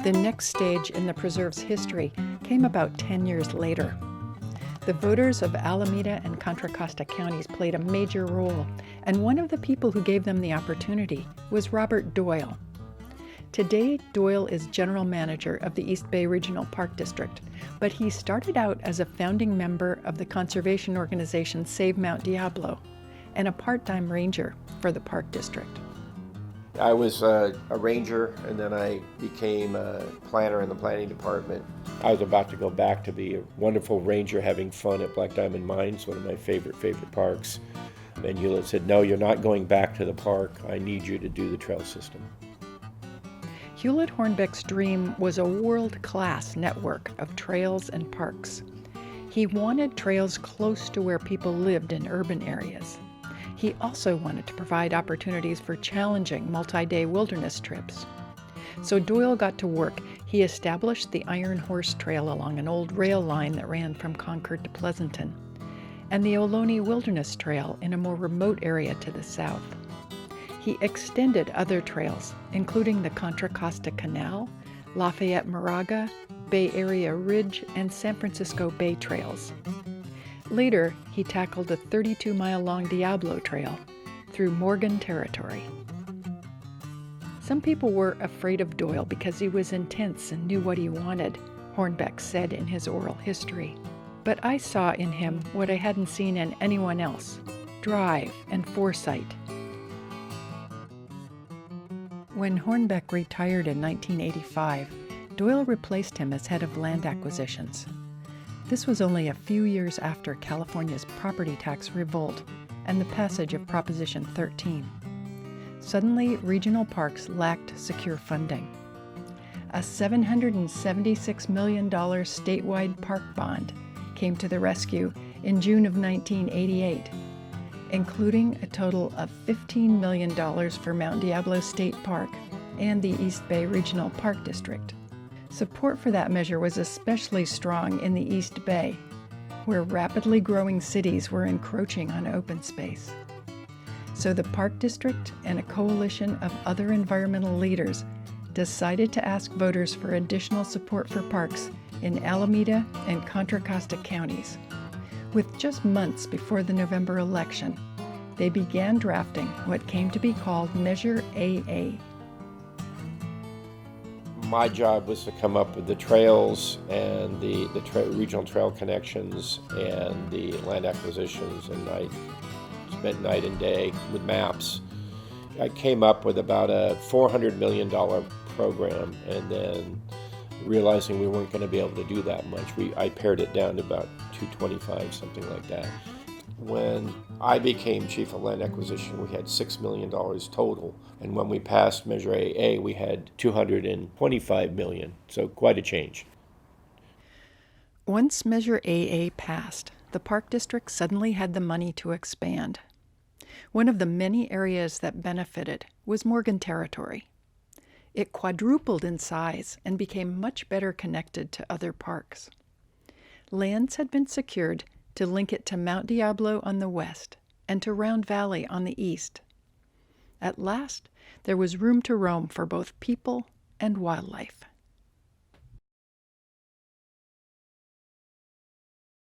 The next stage in the preserve's history came about 10 years later. The voters of Alameda and Contra Costa counties played a major role, and one of the people who gave them the opportunity was Robert Doyle. Today, Doyle is general manager of the East Bay Regional Park District, but he started out as a founding member of the conservation organization Save Mount Diablo and a part-time ranger for the park district. I was a ranger, and then I became a planner in the planning department. I was about to go back to be a wonderful ranger having fun at Black Diamond Mines, one of my favorite parks. And Hewlett said, "No, you're not going back to the park. I need you to do the trail system." Hewlett Hornbeck's dream was a world-class network of trails and parks. He wanted trails close to where people lived in urban areas. He also wanted to provide opportunities for challenging multi-day wilderness trips. So Doyle got to work. He established the Iron Horse Trail along an old rail line that ran from Concord to Pleasanton, and the Ohlone Wilderness Trail in a more remote area to the south. He extended other trails, including the Contra Costa Canal, Lafayette Moraga, Bay Area Ridge, and San Francisco Bay trails. Later, he tackled a 32-mile-long Diablo Trail through Morgan Territory. Some people were afraid of Doyle because he was intense and knew what he wanted, Hornbeck said in his oral history. But I saw in him what I hadn't seen in anyone else: drive and foresight. When Hornbeck retired in 1985, Doyle replaced him as head of land acquisitions. This was only a few years after California's property tax revolt and the passage of Proposition 13. Suddenly, regional parks lacked secure funding. A $776 million statewide park bond came to the rescue in June of 1988, including a total of $15 million for Mount Diablo State Park and the East Bay Regional Park District. Support for that measure was especially strong in the East Bay, where rapidly growing cities were encroaching on open space. So the Park District and a coalition of other environmental leaders decided to ask voters for additional support for parks in Alameda and Contra Costa counties. With just months before the November election, they began drafting what came to be called Measure AA. My job was to come up with the trails and the regional trail connections and the land acquisitions, and I spent night and day with maps. I came up with about a $400 million program, and then realizing we weren't going to be able to do that much, I pared it down to about 225, something like that. When I became chief of land acquisition, we had $6 million total, and when we passed Measure AA, we had $225 million, so quite a change. Once Measure AA passed, the Park District suddenly had the money to expand. One of the many areas that benefited was Morgan Territory. It quadrupled in size and became much better connected to other parks. Lands had been secured to link it to Mount Diablo on the west and to Round Valley on the east. At last, there was room to roam for both people and wildlife.